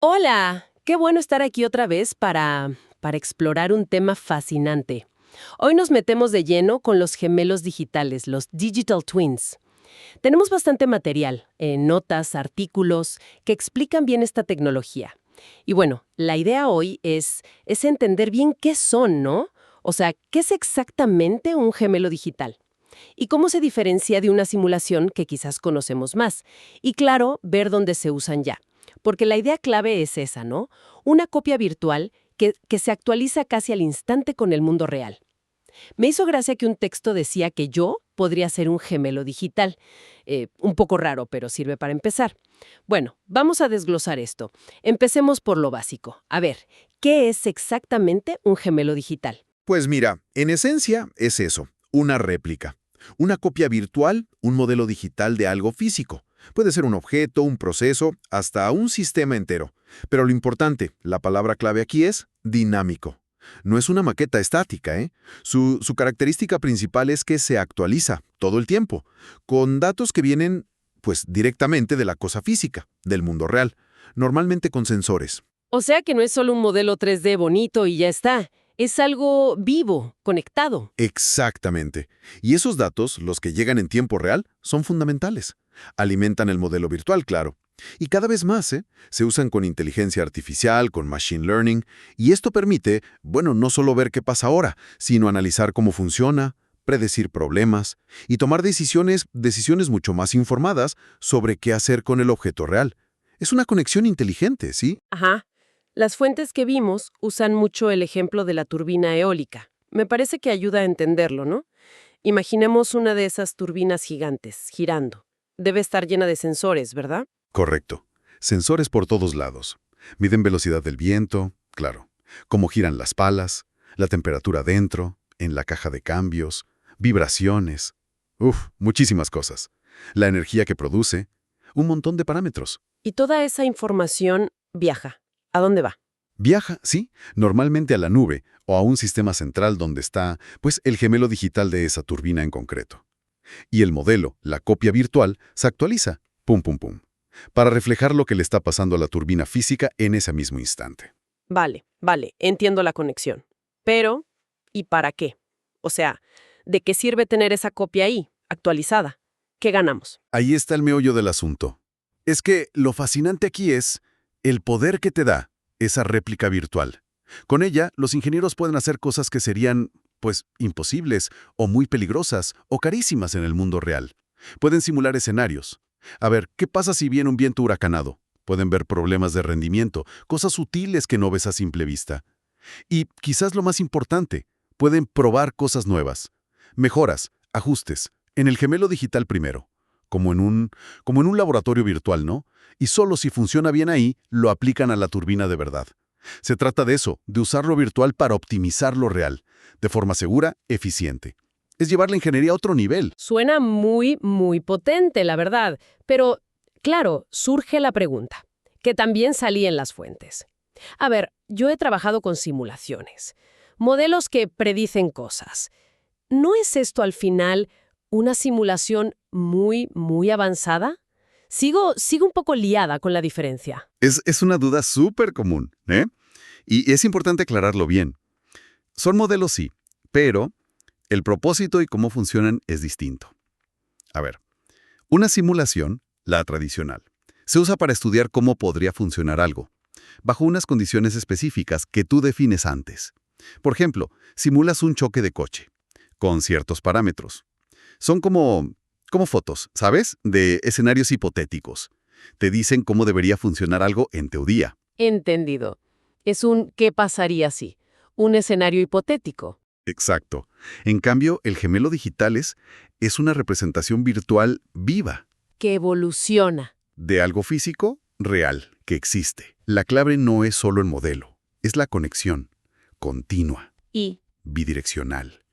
Hola, qué bueno estar aquí otra vez para explorar un tema fascinante. Hoy nos metemos de lleno con los gemelos digitales, los Digital Twins. Tenemos bastante material, notas, artículos, que explican bien esta tecnología. Y bueno, la idea hoy es entender bien qué son, ¿no? O sea, ¿qué es exactamente un gemelo digital? Y cómo se diferencia de una simulación que quizás conocemos más. Y claro, ver dónde se usan ya. Porque la idea clave es esa, ¿no? Una copia virtual que se actualiza casi al instante con el mundo real. Me hizo gracia que un texto decía que yo podría ser un gemelo digital. Un poco raro, pero sirve para empezar. Bueno, vamos a desglosar esto. Empecemos por lo básico. A ver, ¿qué es exactamente un gemelo digital? Pues mira, en esencia es eso, una réplica. Una copia virtual, un modelo digital de algo físico. Puede ser un objeto, un proceso, hasta un sistema entero. Pero lo importante, la palabra clave aquí es dinámico. No es una maqueta estática, ¿eh? Su característica principal es que se actualiza todo el tiempo, con datos que vienen, pues, directamente de la cosa física, del mundo real, normalmente con sensores. O sea que no es solo un modelo 3D bonito y ya está. Es algo vivo, conectado. Exactamente. Y esos datos, los que llegan en tiempo real, son fundamentales. Alimentan el modelo virtual, claro. Y cada vez más, se usan con inteligencia artificial, con machine learning, y esto permite, bueno, no solo ver qué pasa ahora, sino analizar cómo funciona, predecir problemas y tomar decisiones mucho más informadas sobre qué hacer con el objeto real. Es una conexión inteligente, ¿sí? Ajá. Las fuentes que vimos usan mucho el ejemplo de la turbina eólica. Me parece que ayuda a entenderlo, ¿no? Imaginemos una de esas turbinas gigantes, girando. Debe estar llena de sensores, ¿verdad? Correcto. Sensores por todos lados. Miden velocidad del viento, claro. Cómo giran las palas, la temperatura dentro, en la caja de cambios, vibraciones. Muchísimas cosas. La energía que produce, un montón de parámetros. Y toda esa información viaja. ¿A dónde va? Viaja, sí, normalmente a la nube o a un sistema central donde está, pues, el gemelo digital de esa turbina en concreto. Y el modelo, la copia virtual, se actualiza, pum pum pum, para reflejar lo que le está pasando a la turbina física en ese mismo instante. Vale, entiendo la conexión. Pero, ¿y para qué? O sea, ¿de qué sirve tener esa copia ahí, actualizada? ¿Qué ganamos? Ahí está el meollo del asunto. Es que lo fascinante aquí es el poder que te da esa réplica virtual. Con ella, los ingenieros pueden hacer cosas que serían, pues, imposibles, o muy peligrosas, o carísimas en el mundo real. Pueden simular escenarios. A ver, ¿qué pasa si viene un viento huracanado? Pueden ver problemas de rendimiento, cosas sutiles que no ves a simple vista. Y quizás lo más importante, pueden probar cosas nuevas. Mejoras, ajustes, en el gemelo digital primero, como en un laboratorio virtual, ¿no? Y solo si funciona bien ahí, lo aplican a la turbina de verdad. Se trata de eso, de usar lo virtual para optimizar lo real, de forma segura, eficiente. Es llevar la ingeniería a otro nivel. Suena muy potente, la verdad. Pero, claro, surge la pregunta, que también salía en las fuentes. A ver, yo he trabajado con simulaciones, modelos que predicen cosas. ¿No es esto al final una simulación muy avanzada? Sigo un poco liada con la diferencia. Es una duda súper común, ¿eh? Y es importante aclararlo bien. Son modelos sí, pero el propósito y cómo funcionan es distinto. A ver, una simulación, la tradicional, se usa para estudiar cómo podría funcionar algo, bajo unas condiciones específicas que tú defines antes. Por ejemplo, simulas un choque de coche, con ciertos parámetros. Son como fotos, ¿sabes? De escenarios hipotéticos. Te dicen cómo debería funcionar algo en teoría. Entendido. Es un ¿qué pasaría si? Un escenario hipotético. Exacto. En cambio, el gemelo digital es una representación virtual viva Que evoluciona. de algo físico real que existe. La clave no es solo el modelo, es la conexión continua, Y bidireccional,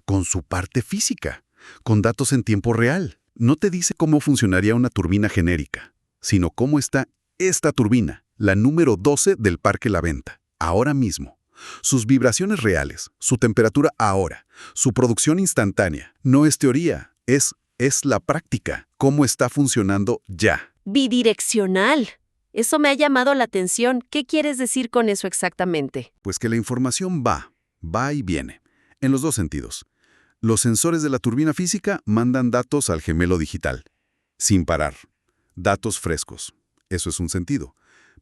con su parte física, con datos en tiempo real. No te dice cómo funcionaría una turbina genérica, sino cómo está esta turbina, la número 12 del Parque La Venta, ahora mismo. Sus vibraciones reales, su temperatura ahora, su producción instantánea. No es teoría, es la práctica, cómo está funcionando ya. bidireccional. Eso me ha llamado la atención. ¿Qué quieres decir con eso exactamente? Pues que la información va y viene, en los dos sentidos. Los sensores de la turbina física mandan datos al gemelo digital, sin parar. Datos frescos. Eso es un sentido.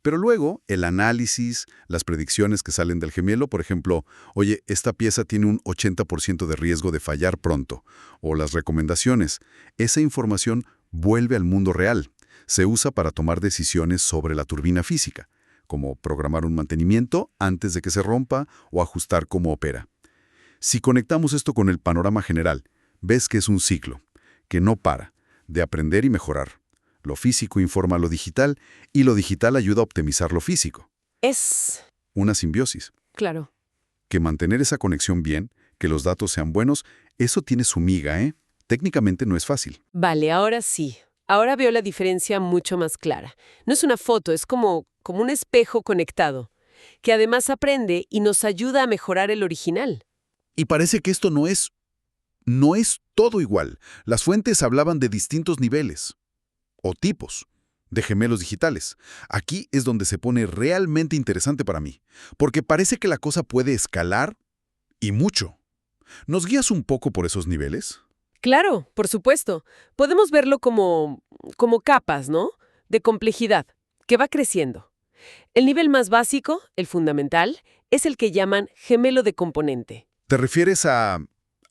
Pero luego, el análisis, las predicciones que salen del gemelo, por ejemplo, oye, esta pieza tiene un 80% de riesgo de fallar pronto, o las recomendaciones, esa información vuelve al mundo real. Se usa para tomar decisiones sobre la turbina física, como programar un mantenimiento antes de que se rompa o ajustar cómo opera. Si conectamos esto con el panorama general, ves que es un ciclo, que no para, de aprender y mejorar. Lo físico informa lo digital y lo digital ayuda a optimizar lo físico. Es... Una simbiosis. Claro. Que mantener esa conexión bien, que los datos sean buenos, eso tiene su miga, ¿eh? Técnicamente no es fácil. Vale, ahora sí. Ahora veo la diferencia mucho más clara. No es una foto, es como un espejo conectado, que además aprende y nos ayuda a mejorar el original. Y parece que esto no es todo igual. Las fuentes hablaban de distintos niveles o tipos de gemelos digitales. Aquí es donde se pone realmente interesante para mí, porque parece que la cosa puede escalar y mucho. ¿Nos guías un poco por esos niveles? Claro, por supuesto. Podemos verlo como capas, ¿no? De complejidad, que va creciendo. El nivel más básico, el fundamental, es el que llaman gemelo de componente. ¿Te refieres a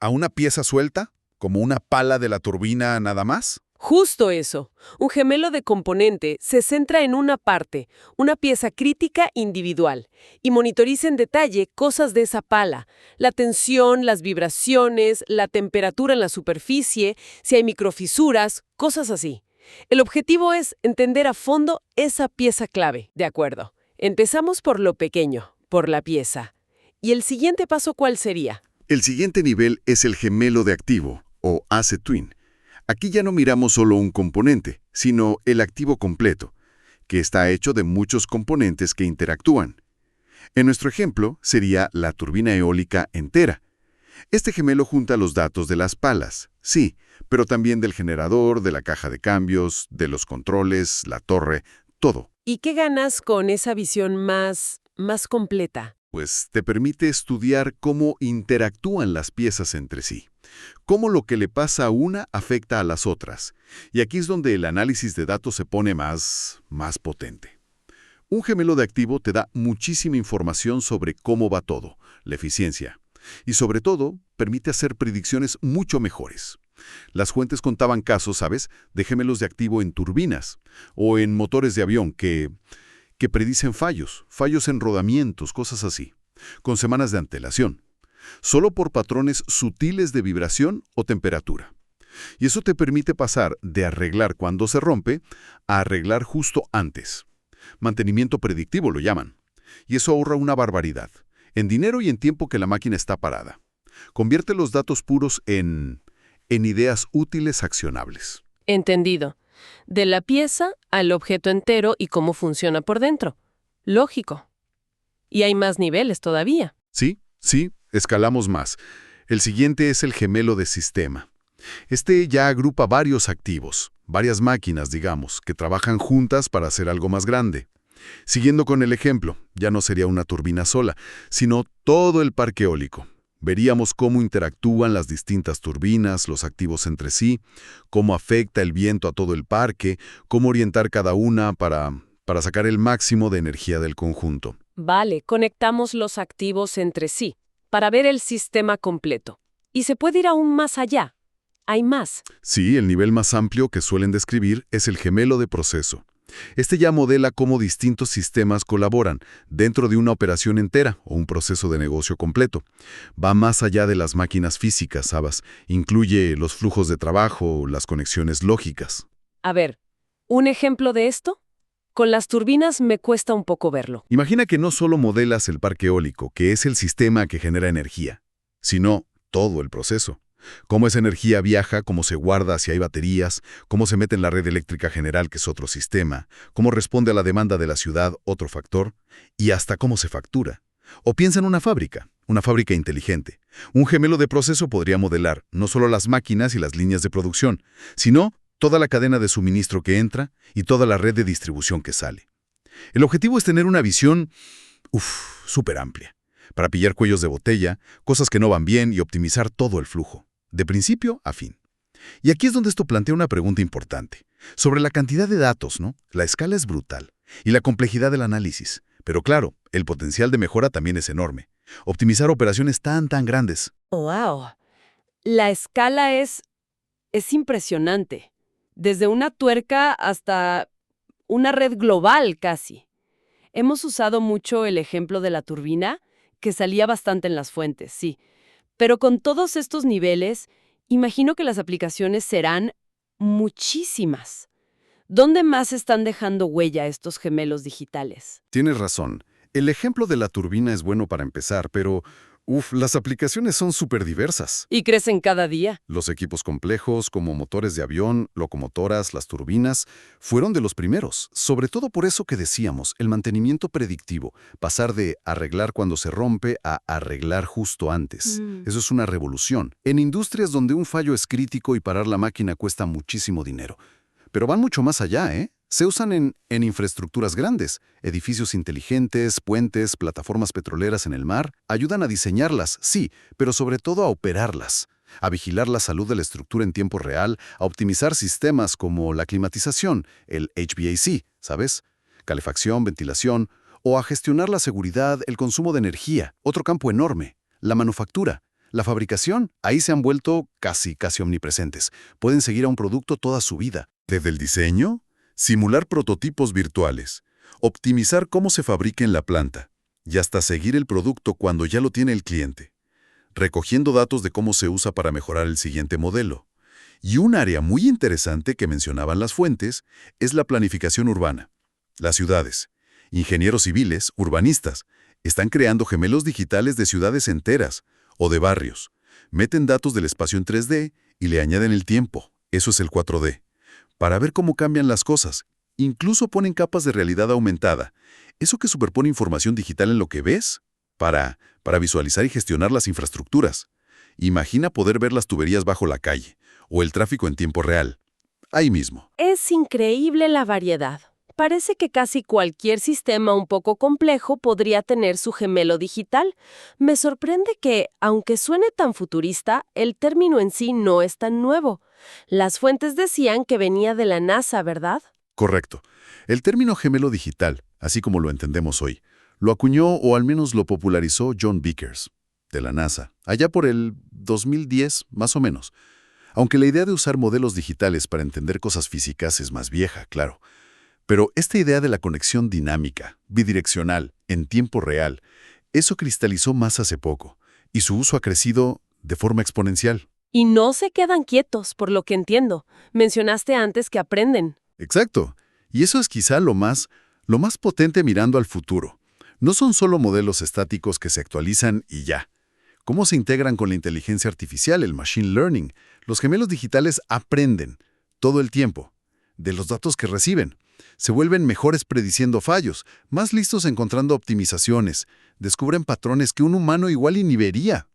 una pieza suelta, como una pala de la turbina nada más? Justo eso. Un gemelo de componente se centra en una parte, una pieza crítica individual, y monitoriza en detalle cosas de esa pala, la tensión, las vibraciones, la temperatura en la superficie, si hay microfisuras, cosas así. El objetivo es entender a fondo esa pieza clave, ¿de acuerdo? Empezamos por lo pequeño, por la pieza. ¿Y el siguiente paso cuál sería? El siguiente nivel es el gemelo de activo, o Asset Twin. Aquí ya no miramos solo un componente, sino el activo completo, que está hecho de muchos componentes que interactúan. En nuestro ejemplo, sería la turbina eólica entera. Este gemelo junta los datos de las palas, sí, pero también del generador, de la caja de cambios, de los controles, la torre, todo. ¿Y qué ganas con esa visión más completa? Pues te permite estudiar cómo interactúan las piezas entre sí, cómo lo que le pasa a una afecta a las otras. Y aquí es donde el análisis de datos se pone más potente. Un gemelo de activo te da muchísima información sobre cómo va todo, la eficiencia. Y sobre todo, permite hacer predicciones mucho mejores. Las fuentes contaban casos, ¿sabes?, de gemelos de activo en turbinas o en motores de avión que predicen fallos en rodamientos, cosas así, con semanas de antelación, solo por patrones sutiles de vibración o temperatura. Y eso te permite pasar de arreglar cuando se rompe a arreglar justo antes. Mantenimiento predictivo lo llaman. Y eso ahorra una barbaridad, en dinero y en tiempo que la máquina está parada. Convierte los datos puros en ideas útiles accionables. Entendido. De la pieza al objeto entero y cómo funciona por dentro. Lógico. Y hay más niveles todavía. Sí, escalamos más. El siguiente es el gemelo de sistema. Este ya agrupa varios activos, varias máquinas, digamos, que trabajan juntas para hacer algo más grande. Siguiendo con el ejemplo, ya no sería una turbina sola, sino todo el parque eólico. Veríamos cómo interactúan las distintas turbinas, los activos entre sí, cómo afecta el viento a todo el parque, cómo orientar cada una para sacar el máximo de energía del conjunto. Vale, conectamos los activos entre sí, para ver el sistema completo. Y se puede ir aún más allá. Hay más. Sí, el nivel más amplio que suelen describir es el gemelo de proceso. Este ya modela cómo distintos sistemas colaboran dentro de una operación entera o un proceso de negocio completo. Va más allá de las máquinas físicas, ¿sabes? Incluye los flujos de trabajo, las conexiones lógicas. A ver, ¿un ejemplo de esto? Con las turbinas me cuesta un poco verlo. Imagina que no solo modelas el parque eólico, que es el sistema que genera energía, sino todo el proceso. Cómo esa energía viaja, cómo se guarda si hay baterías, cómo se mete en la red eléctrica general, que es otro sistema, cómo responde a la demanda de la ciudad, otro factor, y hasta cómo se factura. O piensa en una fábrica inteligente. Un gemelo de proceso podría modelar no solo las máquinas y las líneas de producción, sino toda la cadena de suministro que entra y toda la red de distribución que sale. El objetivo es tener una visión, súper amplia, para pillar cuellos de botella, cosas que no van bien y optimizar todo el flujo, de principio a fin. Y aquí es donde esto plantea una pregunta importante, sobre la cantidad de datos, ¿no? La escala es brutal, y la complejidad del análisis. Pero claro, el potencial de mejora también es enorme. Optimizar operaciones tan grandes. ¡Wow! La escala es impresionante. Desde una tuerca hasta una red global casi. Hemos usado mucho el ejemplo de la turbina, que salía bastante en las fuentes, sí. Pero con todos estos niveles, imagino que las aplicaciones serán muchísimas. ¿Dónde más están dejando huella estos gemelos digitales? Tienes razón. El ejemplo de la turbina es bueno para empezar, pero las aplicaciones son súper diversas. Y crecen cada día. Los equipos complejos, como motores de avión, locomotoras, las turbinas, fueron de los primeros. Sobre todo por eso que decíamos, el mantenimiento predictivo, pasar de arreglar cuando se rompe a arreglar justo antes. Eso es una revolución. En industrias donde un fallo es crítico y parar la máquina cuesta muchísimo dinero. Pero van mucho más allá, ¿eh? Se usan en infraestructuras grandes, edificios inteligentes, puentes, plataformas petroleras en el mar. Ayudan a diseñarlas, sí, pero sobre todo a operarlas, a vigilar la salud de la estructura en tiempo real, a optimizar sistemas como la climatización, el HVAC, ¿sabes? Calefacción, ventilación, o a gestionar la seguridad, el consumo de energía. Otro campo enorme, la manufactura. La fabricación, ahí se han vuelto casi omnipresentes. Pueden seguir a un producto toda su vida. Desde el diseño, simular prototipos virtuales, optimizar cómo se fabrica en la planta y hasta seguir el producto cuando ya lo tiene el cliente, recogiendo datos de cómo se usa para mejorar el siguiente modelo. Y un área muy interesante que mencionaban las fuentes es la planificación urbana. Las ciudades, ingenieros civiles, urbanistas, están creando gemelos digitales de ciudades enteras o de barrios. Meten datos del espacio en 3D y le añaden el tiempo. Eso es el 4D. Para ver cómo cambian las cosas. Incluso ponen capas de realidad aumentada. Eso que superpone información digital en lo que ves, para visualizar y gestionar las infraestructuras. Imagina poder ver las tuberías bajo la calle, o el tráfico en tiempo real. Ahí mismo. Es increíble la variedad. Parece que casi cualquier sistema un poco complejo podría tener su gemelo digital. Me sorprende que, aunque suene tan futurista, el término en sí no es tan nuevo. Las fuentes decían que venía de la NASA, ¿verdad? Correcto. El término gemelo digital, así como lo entendemos hoy, lo acuñó o al menos lo popularizó John Vickers, de la NASA, allá por el 2010, más o menos. Aunque la idea de usar modelos digitales para entender cosas físicas es más vieja, claro. Pero esta idea de la conexión dinámica, bidireccional, en tiempo real, eso cristalizó más hace poco, y su uso ha crecido de forma exponencial. Y no se quedan quietos, por lo que entiendo. Mencionaste antes que aprenden. Exacto. Y eso es quizá lo más potente mirando al futuro. No son solo modelos estáticos que se actualizan y ya. ¿Cómo se integran con la inteligencia artificial, el machine learning? Los gemelos digitales aprenden todo el tiempo de los datos que reciben. Se vuelven mejores prediciendo fallos, más listos encontrando optimizaciones, descubren patrones que un humano igual y ni vería.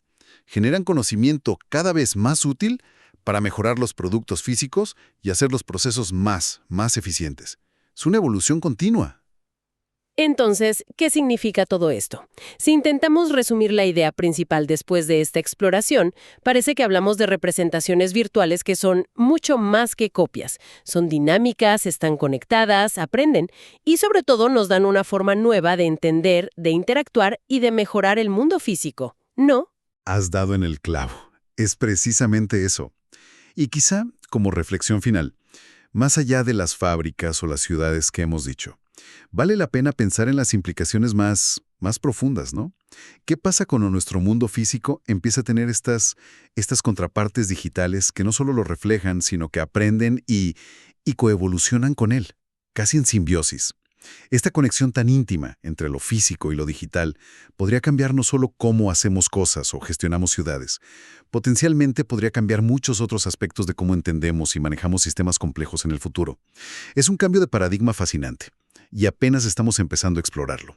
Generan conocimiento cada vez más útil para mejorar los productos físicos y hacer los procesos más eficientes. Es una evolución continua. Entonces, ¿qué significa todo esto? Si intentamos resumir la idea principal después de esta exploración, parece que hablamos de representaciones virtuales que son mucho más que copias. Son dinámicas, están conectadas, aprenden y sobre todo nos dan una forma nueva de entender, de interactuar y de mejorar el mundo físico, ¿no? Has dado en el clavo. Es precisamente eso. Y quizá, como reflexión final, más allá de las fábricas o las ciudades que hemos dicho, vale la pena pensar en las implicaciones más profundas, ¿no? ¿Qué pasa cuando nuestro mundo físico empieza a tener estas contrapartes digitales que no solo lo reflejan, sino que aprenden y coevolucionan con él, casi en simbiosis? Esta conexión tan íntima entre lo físico y lo digital podría cambiar no solo cómo hacemos cosas o gestionamos ciudades, potencialmente podría cambiar muchos otros aspectos de cómo entendemos y manejamos sistemas complejos en el futuro. Es un cambio de paradigma fascinante y apenas estamos empezando a explorarlo.